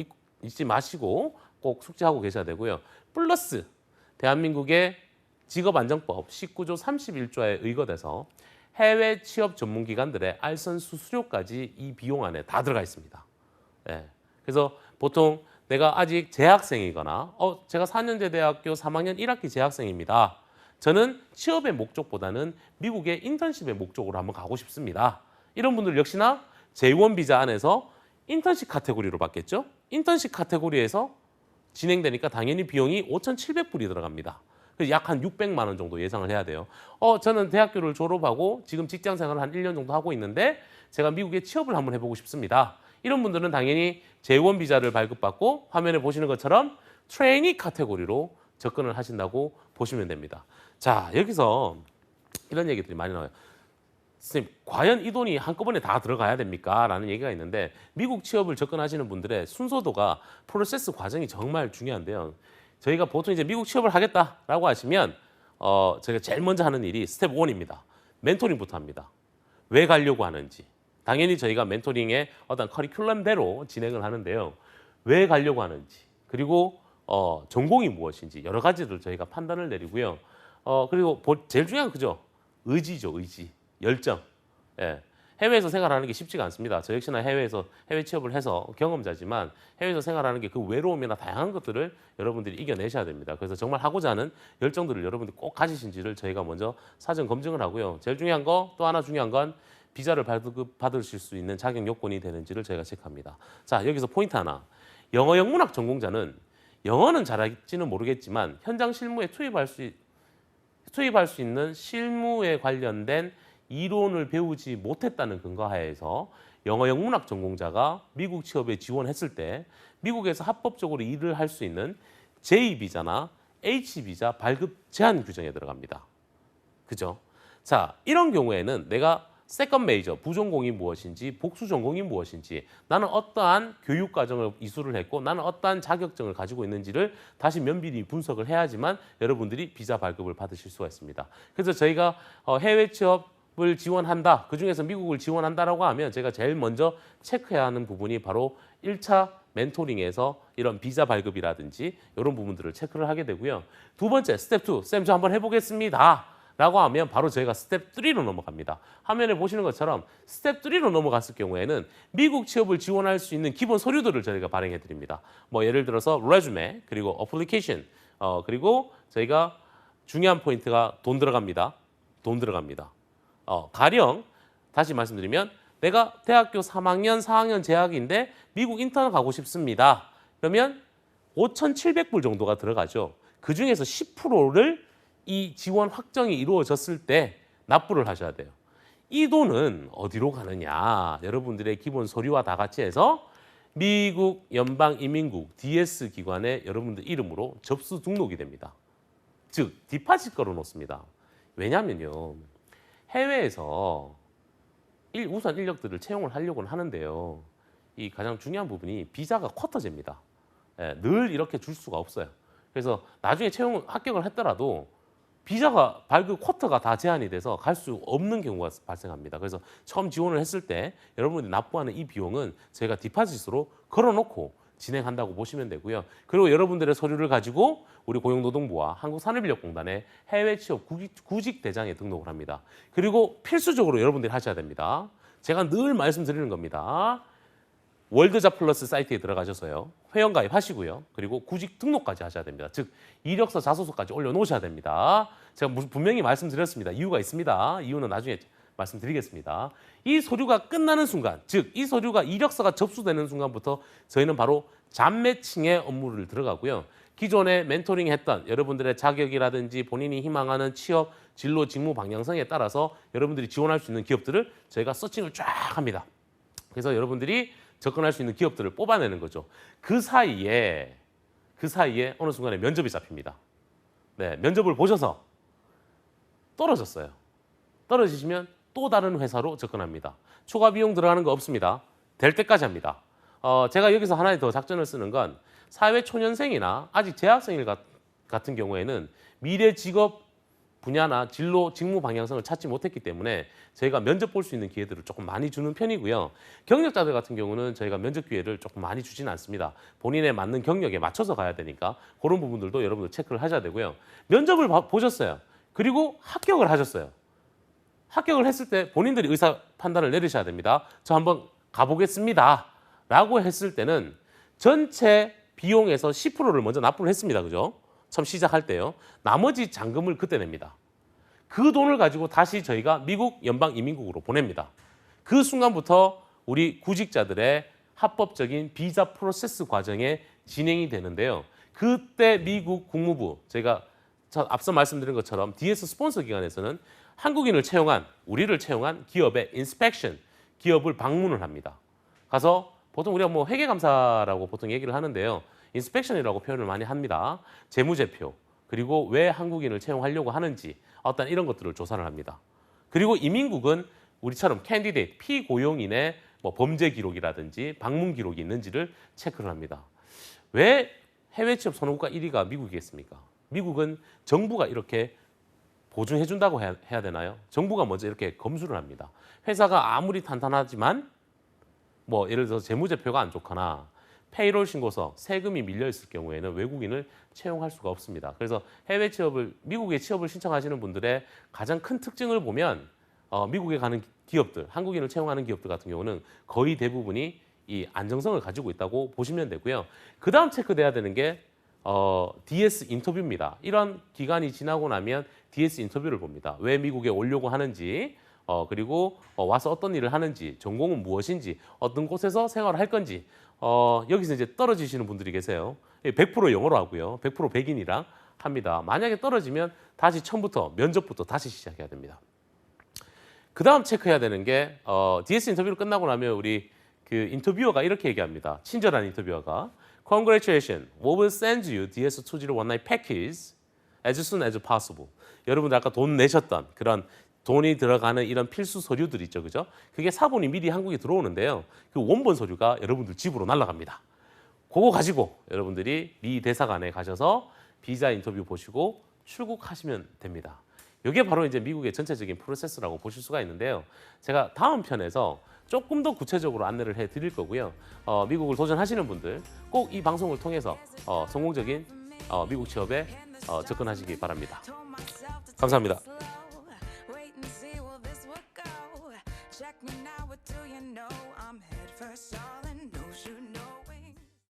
잊지 마시고 꼭 숙지하고 계셔야 되고요. 플러스 대한민국의 직업안정법 19조 31조에 의거돼서 해외 취업 전문기관들의 알선 수수료까지 이 비용 안에 다 들어가 있습니다. 예, 그래서 보통 내가 아직 재학생이거나 제가 4년제 대학교 3학년 1학기 재학생입니다. 저는 취업의 목적보다는 미국의 인턴십의 목적으로 한번 가고 싶습니다. 이런 분들 역시나 J1 비자 안에서 인턴십 카테고리로 받겠죠. 인턴십 카테고리에서 진행되니까 당연히 비용이 5,700불이 들어갑니다. 약 한 600만 원 정도 예상을 해야 돼요. 저는 대학교를 졸업하고 지금 직장 생활을 한 1년 정도 하고 있는데 제가 미국에 취업을 한번 해보고 싶습니다. 이런 분들은 당연히 J1 비자를 발급받고 화면에 보시는 것처럼 트레이니 카테고리로 접근을 하신다고 보시면 됩니다. 자, 여기서 이런 얘기들이 많이 나와요. 선생님, 과연 이 돈이 한꺼번에 다 들어가야 됩니까? 라는 얘기가 있는데 미국 취업을 접근하시는 분들의 순서도가 프로세스 과정이 정말 중요한데요. 저희가 보통 이제 미국 취업을 하겠다라고 하시면 저희가 제일 먼저 하는 일이 스텝 1입니다. 멘토링부터 합니다. 왜 가려고 하는지. 당연히 저희가 멘토링의 어떤 커리큘럼대로 진행을 하는데요. 왜 가려고 하는지, 그리고 전공이 무엇인지 여러 가지를 저희가 판단을 내리고요. 그리고 제일 중요한 그죠? 의지죠, 의지, 열정. 예. 해외에서 생활하는 게 쉽지가 않습니다. 저 역시나 해외에서 해외 취업을 해서 경험자지만 해외에서 생활하는 게 그 외로움이나 다양한 것들을 여러분들이 이겨내셔야 됩니다. 그래서 정말 하고자 하는 열정들을 여러분들이 꼭 가지신지를 저희가 먼저 사전 검증을 하고요. 제일 중요한 거, 또 하나 중요한 건 비자를 받으실 수 있는 자격 요건이 되는지를 저희가 체크합니다. 자, 여기서 포인트 하나. 영어 영문학 전공자는 영어는 잘할지는 모르겠지만 현장 실무에 투입할 수 있는 실무에 관련된 이론을 배우지 못했다는 근거하에서 영어 영문학 전공자가 미국 취업에 지원했을 때 미국에서 합법적으로 일을 할 수 있는 J-비자나 H-비자 발급 제한 규정에 들어갑니다. 그죠? 자, 이런 경우에는 내가 세컨 메이저, 부전공이 무엇인지, 복수 전공이 무엇인지, 나는 어떠한 교육 과정을 이수를 했고 나는 어떠한 자격증을 가지고 있는지를 다시 면밀히 분석을 해야지만 여러분들이 비자 발급을 받으실 수가 있습니다. 그래서 저희가 해외 취업을 지원한다, 그중에서 미국을 지원한다라고 하면 제가 제일 먼저 체크해야 하는 부분이 바로 1차 멘토링에서 이런 비자 발급이라든지 이런 부분들을 체크를 하게 되고요. 두 번째, 스텝 2, 쌤 저 한번 해보겠습니다. 라고 하면 바로 저희가 스텝 3로 넘어갑니다. 화면에 보시는 것처럼 스텝 3로 넘어갔을 경우에는 미국 취업을 지원할 수 있는 기본 서류들을 저희가 발행해 드립니다. 뭐 예를 들어서 레주메, 그리고 어플리케이션, 그리고 저희가 중요한 포인트가 돈 들어갑니다. 돈 들어갑니다. 가령 다시 말씀드리면 내가 대학교 3학년, 4학년 재학인데 미국 인턴 가고 싶습니다. 그러면 5,700불 정도가 들어가죠. 그중에서 10%를 이 지원 확정이 이루어졌을 때 납부를 하셔야 돼요. 이 돈은 어디로 가느냐? 여러분들의 기본 서류와 다 같이 해서 미국 연방이민국 DS 기관에 여러분들 이름으로 접수 등록이 됩니다. 즉, 디파짓 걸어 놓습니다. 왜냐하면요, 해외에서 우선 인력들을 채용을 하려고는 하는데요. 이 가장 중요한 부분이 비자가 쿼터제입니다. 늘 이렇게 줄 수가 없어요. 그래서 나중에 채용 합격을 했더라도 비자가 발급 쿼터가 다 제한이 돼서 갈 수 없는 경우가 발생합니다. 그래서 처음 지원을 했을 때 여러분들이 납부하는 이 비용은 저희가 디파짓으로 걸어놓고 진행한다고 보시면 되고요. 그리고 여러분들의 서류를 가지고 우리 고용노동부와 한국산업인력공단의 해외 취업 구직 대장에 등록을 합니다. 그리고 필수적으로 여러분들이 하셔야 됩니다. 제가 늘 말씀드리는 겁니다. 월드잡 플러스 사이트에 들어가셔서요, 회원가입 하시고요. 그리고 구직 등록까지 하셔야 됩니다. 즉, 이력서 자소서까지 올려놓으셔야 됩니다. 제가 분명히 말씀드렸습니다. 이유가 있습니다. 이유는 나중에 말씀드리겠습니다. 이 서류가 끝나는 순간, 즉 이 서류가 이력서가 접수되는 순간부터 저희는 바로 잡 매칭의 업무를 들어가고요. 기존에 멘토링 했던 여러분들의 자격이라든지 본인이 희망하는 취업, 진로, 직무 방향성에 따라서 여러분들이 지원할 수 있는 기업들을 저희가 서칭을 쫙 합니다. 그래서 여러분들이 접근할 수 있는 기업들을 뽑아내는 거죠. 그 사이에 어느 순간에 면접이 잡힙니다. 네, 면접을 보셔서 떨어졌어요. 떨어지시면 또 다른 회사로 접근합니다. 추가 비용 들어가는 거 없습니다. 될 때까지 합니다. 제가 여기서 하나의 더 작전을 쓰는 건 사회초년생이나 아직 재학생일 같은 경우에는 미래 직업 분야나 진로, 직무 방향성을 찾지 못했기 때문에 저희가 면접 볼 수 있는 기회들을 조금 많이 주는 편이고요. 경력자들 같은 경우는 저희가 면접 기회를 조금 많이 주지는 않습니다. 본인에 맞는 경력에 맞춰서 가야 되니까 그런 부분들도 여러분들 체크를 하셔야 되고요. 면접을 보셨어요. 그리고 합격을 하셨어요. 합격을 했을 때 본인들이 의사 판단을 내리셔야 됩니다. 저 한번 가보겠습니다. 라고 했을 때는 전체 비용에서 10%를 먼저 납부를 했습니다. 그죠? 처음 시작할 때요. 나머지 잔금을 그때 냅니다. 그 돈을 가지고 다시 저희가 미국 연방이민국으로 보냅니다. 그 순간부터 우리 구직자들의 합법적인 비자 프로세스 과정에 진행이 되는데요. 그때 미국 국무부, 제가 앞서 말씀드린 것처럼 DS 스폰서 기관에서는 한국인을 채용한, 우리를 채용한 기업의 인스펙션, 기업을 방문을 합니다. 가서 보통 우리가 뭐 회계감사라고 보통 얘기를 하는데요. 인스펙션이라고 표현을 많이 합니다. 재무제표, 그리고 왜 한국인을 채용하려고 하는지 어떤 이런 것들을 조사를 합니다. 그리고 이민국은 우리처럼 캔디데이트, 피고용인의 뭐 범죄 기록이라든지 방문 기록이 있는지를 체크를 합니다. 왜 해외 취업 선호국가 1위가 미국이겠습니까? 미국은 정부가 이렇게 보증해준다고 해야 되나요? 정부가 먼저 이렇게 검수를 합니다. 회사가 아무리 탄탄하지만 뭐 예를 들어서 재무제표가 안 좋거나 페이롤 신고서, 세금이 밀려 있을 경우에는 외국인을 채용할 수가 없습니다. 그래서 해외 취업을, 미국에 취업을 신청하시는 분들의 가장 큰 특징을 보면 미국에 가는 기업들, 한국인을 채용하는 기업들 같은 경우는 거의 대부분이 이 안정성을 가지고 있다고 보시면 되고요. 그 다음 체크돼야 되는 게 DS 인터뷰입니다. 이런 기간이 지나고 나면 DS 인터뷰를 봅니다. 왜 미국에 오려고 하는지, 그리고 와서 어떤 일을 하는지, 전공은 무엇인지, 어떤 곳에서 생활을 할 건지, 여기서 이제 떨어지시는 분들이 계세요. 100% 영어로 하고요. 100% 백인이랑 합니다. 만약에 떨어지면 다시 처음부터, 면접부터 다시 시작해야 됩니다. 그 다음 체크해야 되는 게 DS 인터뷰를 끝나고 나면 우리 그 인터뷰어가 이렇게 얘기합니다. 친절한 인터뷰어가 Congratulations, we will send you DS2019 package as soon as possible. 여러분들 아까 돈 내셨던 그런 돈이 들어가는 이런 필수 서류들 있죠, 그죠? 그게 사본이 미리 한국에 들어오는데요. 그 원본 서류가 여러분들 집으로 날아갑니다. 그거 가지고 여러분들이 미 대사관에 가셔서 비자 인터뷰 보시고 출국하시면 됩니다. 이게 바로 이제 미국의 전체적인 프로세스라고 보실 수가 있는데요. 제가 다음 편에서 조금 더 구체적으로 안내를 해드릴 거고요. 미국을 도전하시는 분들 꼭 이 방송을 통해서 성공적인 미국 취업에 접근하시기 바랍니다. 감사합니다.